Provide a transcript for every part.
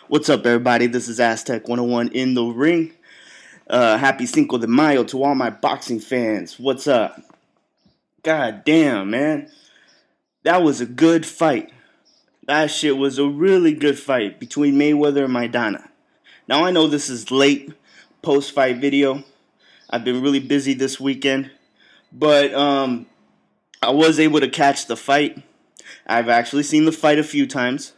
What's up, everybody? This is Aztec 101 in the ring. Happy Cinco de Mayo to all my boxing fans. What's up? God damn, man. That was a good fight. That shit was a really good fight between Mayweather and Maidana. Now, I know this is late post-fight video. I've been really busy this weekend. But I was able to catch the fight. I've actually seen the fight a few times.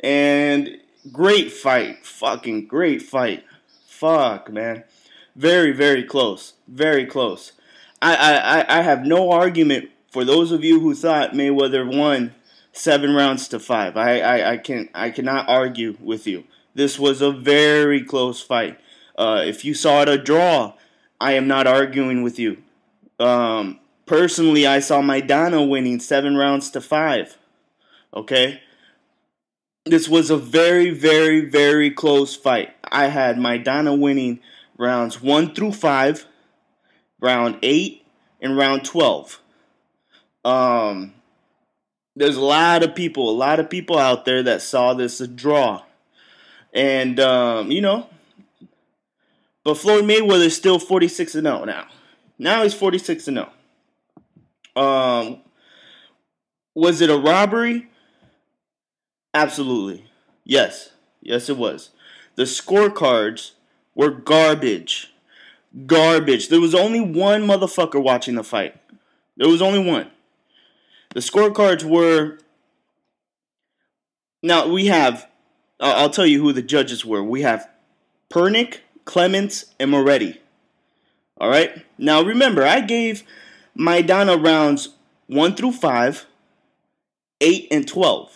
And great fight. Fucking great fight. Fuck, man. Very, very close. Very close. I have no argument for those of you who thought Mayweather won 7 rounds to 5. I cannot argue with you. This was a very close fight. If you saw it a draw, I am not arguing with you. Personally, I saw Maidana winning 7 rounds to 5. Okay? This was a very, very, very close fight. I had Maidana winning rounds 1 through 5, round 8, and round 12. There's a lot of people out there that saw this a draw. And, but Floyd Mayweather is still 46-0 now. Now he's 46-0. Was it a robbery? Absolutely. Yes. Yes, it was. The scorecards were garbage. Garbage. There was only one motherfucker watching the fight. There was only one. The scorecards were... Now, we have... I'll tell you who the judges were. We have Pernick, Clements, and Moretti. Alright? Now, remember, I gave Maidana rounds 1 through 5, 8, and 12.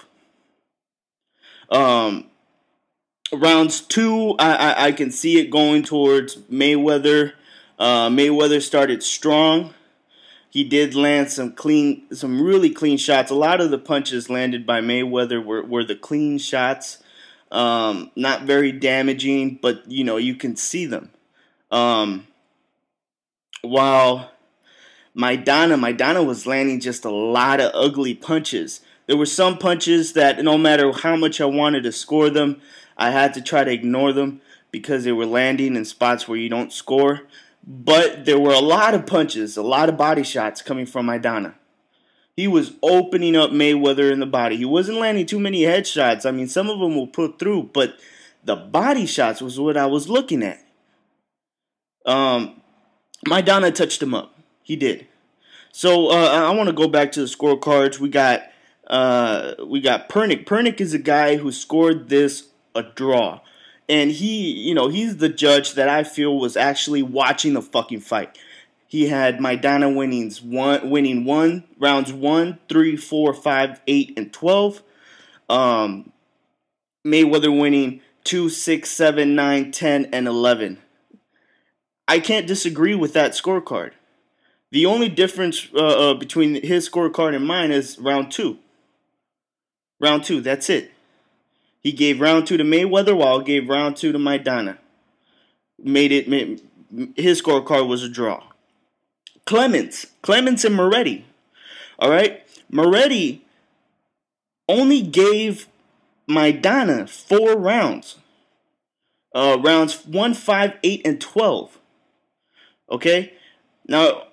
Rounds 2, I can see it going towards Mayweather. Mayweather started strong. He did land some really clean shots. A lot of the punches landed by Mayweather were the clean shots. Not very damaging, but you can see them. While Maidana was landing just a lot of ugly punches. There were some punches that no matter how much I wanted to score them, I had to try to ignore them because they were landing in spots where you don't score. But there were a lot of punches, a lot of body shots coming from Maidana. He was opening up Mayweather in the body. He wasn't landing too many headshots. I mean, some of them will put through, but the body shots was what I was looking at. Maidana touched him up. He did. So I want to go back to the scorecards. We got Pernick. Pernick is a guy who scored this a draw. And he's the judge that I feel was actually watching the fucking fight. He had Maidana winning rounds 1, 3, 4, 5, 8, and 12. Mayweather winning 2, 6, 7, 9, 10, and 11. I can't disagree with that scorecard. The only difference between his scorecard and mine is round 2. Round 2, that's it. He gave round 2 to Mayweather while I gave round 2 to Maidana. His scorecard was a draw. Clements and Moretti. All right? Moretti only gave Maidana 4 rounds. Rounds 1, 5, 8, and 12. Okay? Now,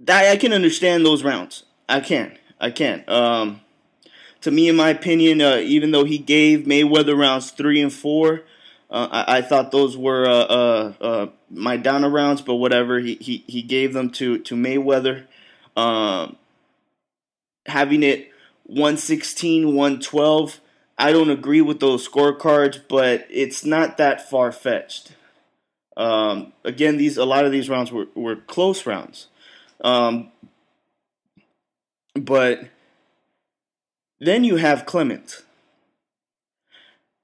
I can understand those rounds. I can. To me, in my opinion, even though he gave Mayweather rounds 3 and 4, I thought those were Maidana rounds, but whatever. He gave them to Mayweather. Having it 116, 112, I don't agree with those scorecards, but it's not that far-fetched. Again, a lot of these rounds were close rounds. But then you have Clements.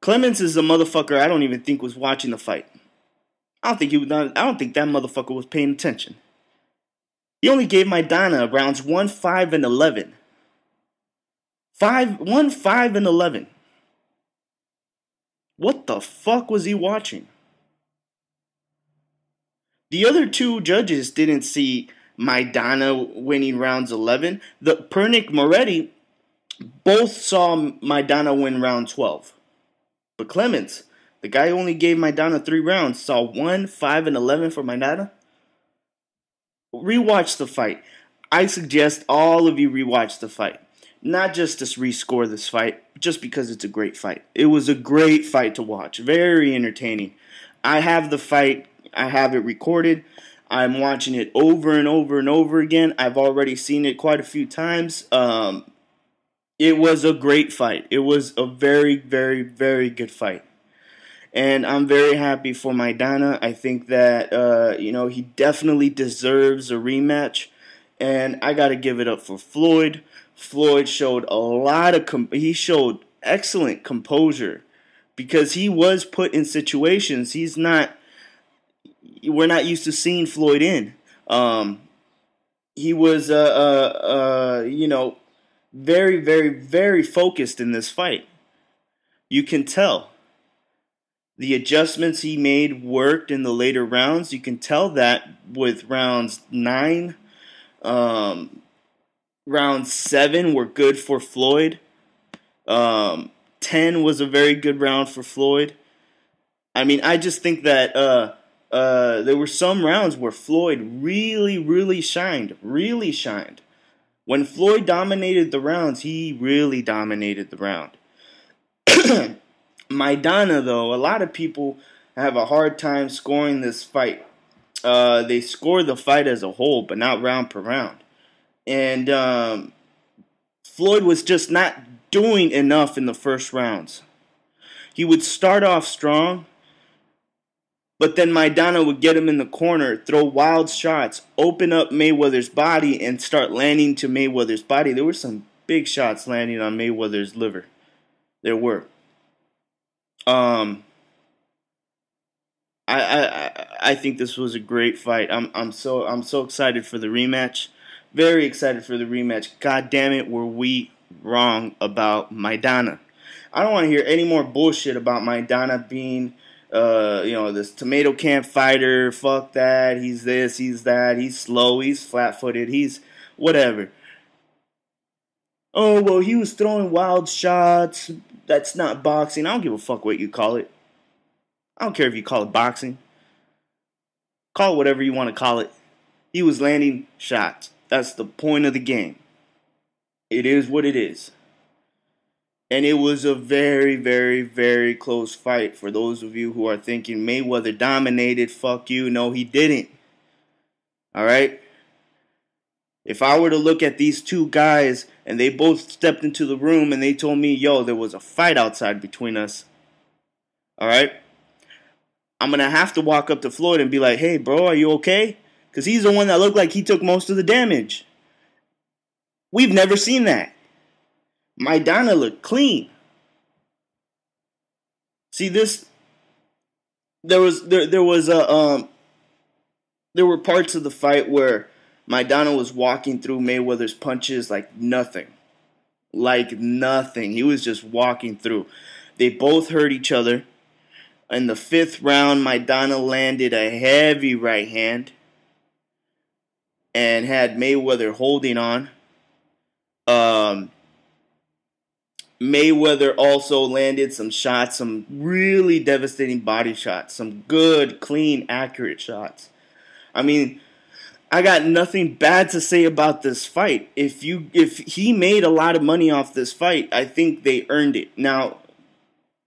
Clements is a motherfucker I don't even think was watching the fight. I don't think that motherfucker was paying attention. He only gave Maidana rounds 1, 5, and 11. 1, 5, and 11. What the fuck was he watching? The other 2 judges didn't see Maidana winning rounds 11. The Pernick Moretti Both saw Maidana win round 12. But Clemens, the guy who only gave Maidana 3 rounds, saw 1, 5, and 11 for Maidana. Rewatch the fight. I suggest all of you rewatch the fight. Not just to rescore this fight, just because it's a great fight. It was a great fight to watch. Very entertaining. I have the fight. I have it recorded. I'm watching it over and over and over again. I've already seen it quite a few times. It was a great fight. It was a very, very, very good fight. And I'm very happy for Maidana. I think that, he definitely deserves a rematch. And I got to give it up for Floyd. Floyd showed he showed excellent composure because he was put in situations we're not used to seeing Floyd in. He was, very, very, very focused in this fight. You can tell. The adjustments he made worked in the later rounds. You can tell that with rounds 9. Round 7 were good for Floyd. 10 was a very good round for Floyd. I mean, I just think that there were some rounds where Floyd really, really shined. Really shined. When Floyd dominated the rounds, he really dominated the round. Maidana, though, a lot of people have a hard time scoring this fight. They score the fight as a whole, but not round per round. And Floyd was just not doing enough in the first rounds. He would start off strong, but then Maidana would get him in the corner, throw wild shots, open up Mayweather's body, and start landing to Mayweather's body. There were some big shots landing on Mayweather's liver. There were. I think this was a great fight. I'm so excited for the rematch. Very excited for the rematch. God damn it, were we wrong about Maidana. I don't want to hear any more bullshit about Maidana being this tomato can fighter. Fuck that. He's this, he's that. He's slow, he's flat-footed, he's whatever. Oh, well, he was throwing wild shots. That's not boxing. I don't give a fuck what you call it. I don't care if you call it boxing. Call it whatever you want to call it. He was landing shots. That's the point of the game. It is what it is. And it was a very, very, very close fight. For those of you who are thinking Mayweather dominated, fuck you. No, he didn't. Alright? If I were to look at these two guys and they both stepped into the room and they told me, yo, there was a fight outside between us. Alright? I'm going to have to walk up to Floyd and be like, hey, bro, are you okay? Because he's the one that looked like he took most of the damage. We've never seen that. Maidana looked clean. See this? There were parts of the fight where Maidana was walking through Mayweather's punches like nothing. Like nothing. He was just walking through. They both hurt each other. In the 5th round, Maidana landed a heavy right hand and had Mayweather holding on. Mayweather also landed some shots, some really devastating body shots, some good, clean, accurate shots. I mean, I got nothing bad to say about this fight. If he made a lot of money off this fight, I think they earned it. Now,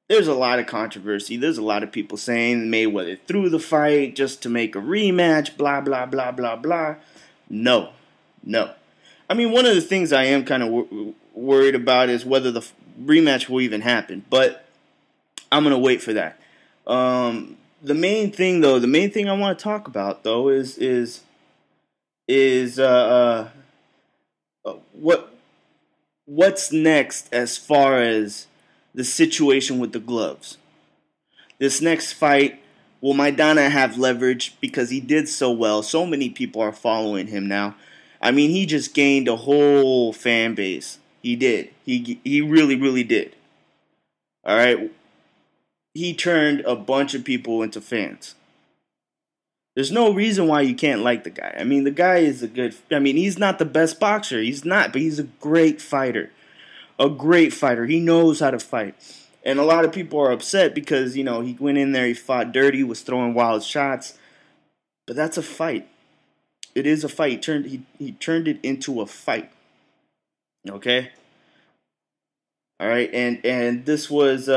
there's a lot of controversy. There's a lot of people saying Mayweather threw the fight just to make a rematch, blah, blah, blah, blah, blah. No. I mean, one of the things I am kind of worried about is whether the rematch will even happen. But I'm going to wait for that. The main thing I want to talk about, though, is what's next as far as the situation with the gloves. This next fight, will Maidana have leverage because he did so well? So many people are following him now. I mean, he just gained a whole fan base. He did. He really, really did. All right? He turned a bunch of people into fans. There's no reason why you can't like the guy. I mean, the guy is he's not the best boxer. He's not, but he's a great fighter. A great fighter. He knows how to fight. And a lot of people are upset because, he went in there, he fought dirty, was throwing wild shots. But that's a fight. It is a fight. He turned it into a fight. Okay? All right, and this was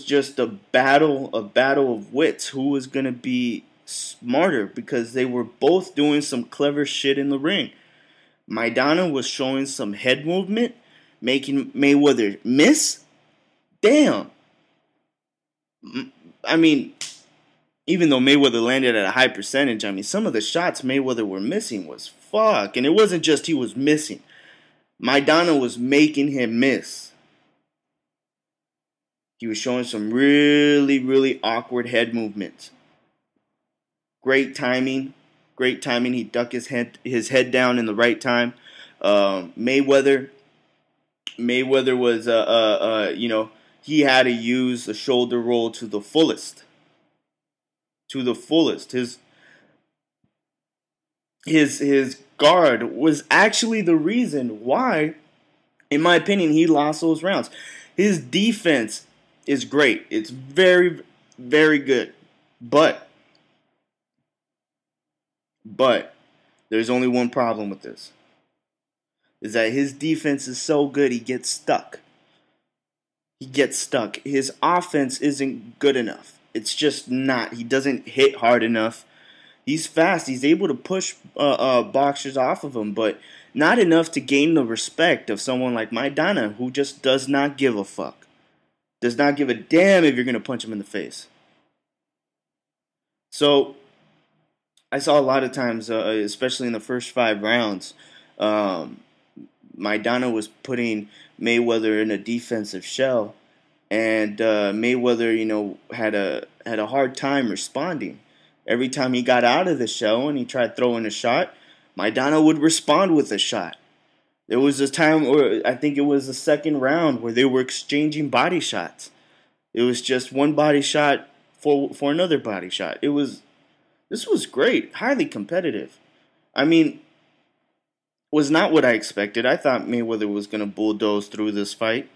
just a battle of wits. Who was gonna be smarter? Because they were both doing some clever shit in the ring. Maidana was showing some head movement, making Mayweather miss. Damn. I mean, even though Mayweather landed at a high percentage, I mean, some of the shots Mayweather were missing was fuck. And it wasn't just he was missing. Maidana was making him miss. He was showing some really, really awkward head movements. Great timing. Great timing. He ducked his head down in the right time. Mayweather was, he had to use the shoulder roll to the fullest. To the fullest. His guard was actually the reason why, in my opinion, he lost those rounds. His defense is great. It's very, very good. But there's only one problem with this. Is that his defense is so good he gets stuck. He gets stuck. His offense isn't good enough. It's just not. He doesn't hit hard enough. He's fast. He's able to push boxers off of him, but not enough to gain the respect of someone like Maidana, who just does not give a fuck. Does not give a damn if you're going to punch him in the face. So, I saw a lot of times, especially in the first 5 rounds, Maidana was putting Mayweather in a defensive shell, and Mayweather, had a hard time responding. Every time he got out of the shell and he tried throwing a shot, Maidana would respond with a shot. There was a time, or I think it was the second round, where they were exchanging body shots. It was just one body shot for another body shot. This was great, highly competitive. I mean, was not what I expected. I thought Mayweather was going to bulldoze through this fight.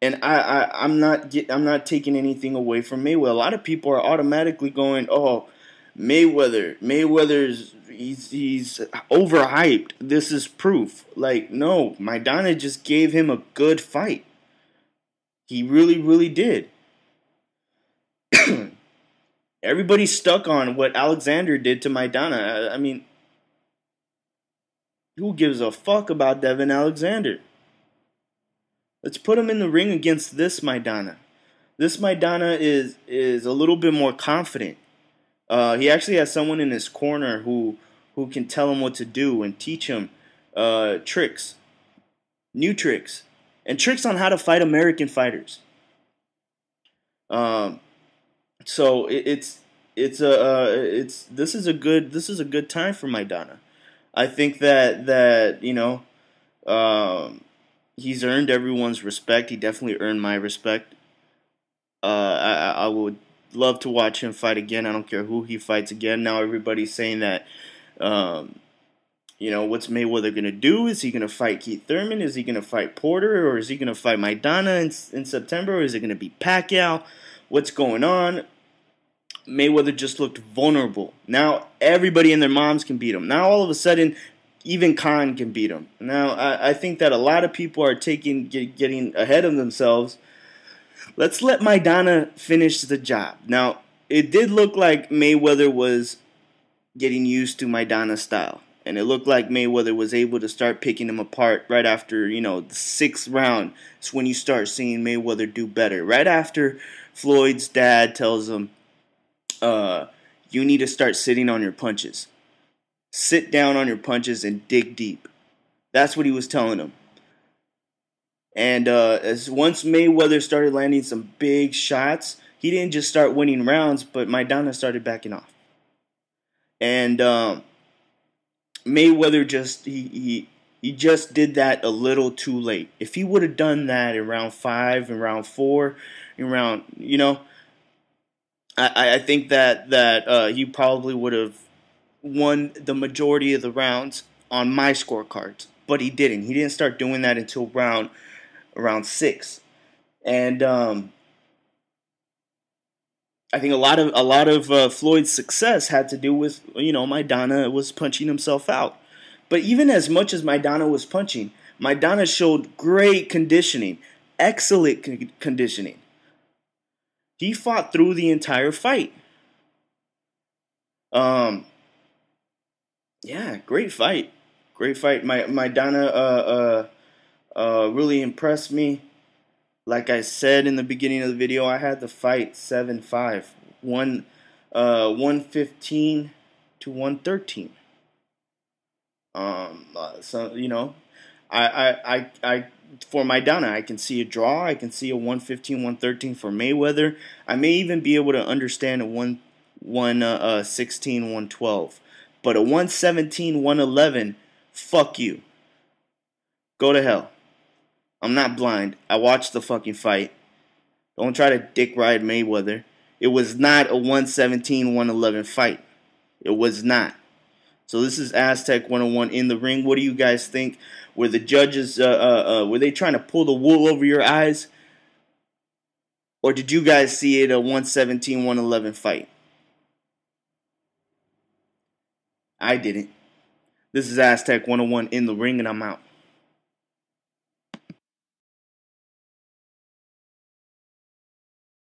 And I'm not taking anything away from Mayweather. A lot of people are automatically going, "Oh, Mayweather's he's overhyped. This is proof." Like, no, Maidana just gave him a good fight. He really, really did. Everybody's stuck on what Alexander did to Maidana. I mean, who gives a fuck about Devin Alexander? Let's put him in the ring against this Maidana. This Maidana is a little bit more confident. He actually has someone in his corner who can tell him what to do and teach him tricks, new tricks, and tricks on how to fight American fighters. So this is a good time for Maidana. I think that he's earned everyone's respect. He definitely earned my respect. I would love to watch him fight again. I don't care who he fights again. Now everybody's saying that, what's Mayweather going to do? Is he going to fight Keith Thurman? Is he going to fight Porter? Or is he going to fight Maidana in September? Or is it going to be Pacquiao? What's going on? Mayweather just looked vulnerable. Now everybody and their moms can beat him. Now all of a sudden, even Khan can beat him. Now I think that a lot of people are getting ahead of themselves. Let's let Maidana finish the job. Now it did look like Mayweather was getting used to Maidana's style, and it looked like Mayweather was able to start picking him apart right after the 6th round. It's when you start seeing Mayweather do better. Right after Floyd's dad tells him, you need to start sitting on your punches. Sit down on your punches and dig deep. That's what he was telling him. And as once Mayweather started landing some big shots, he didn't just start winning rounds, but Maidana started backing off. And Mayweather just he just did that a little too late. If he would have done that in round 5, in round 4, in round, I think that he probably would have won the majority of the rounds on my scorecards. but he didn't. He didn't start doing that until round 6. And I think a lot of Floyd's success had to do with, Maidana was punching himself out. But even as much as Maidana was punching, Maidana showed great conditioning, excellent conditioning. He fought through the entire fight. Yeah, great fight. Great fight. Maidana really impressed me. Like I said in the beginning of the video, I had the fight 7-5, 115 to 113. So I for Maidana, I can see a draw. I can see a 115, 113 for Mayweather. I may even be able to understand a 116, 112, but a 117, 111. Fuck you. Go to hell. I'm not blind. I watched the fucking fight. Don't try to dick ride Mayweather. It was not a 117, 111 fight. It was not. So this is Aztec 101 in the ring. What do you guys think? Were the judges, were they trying to pull the wool over your eyes? Or did you guys see it a 117, 111 fight? I didn't. This is Aztec 101 in the ring, and I'm out.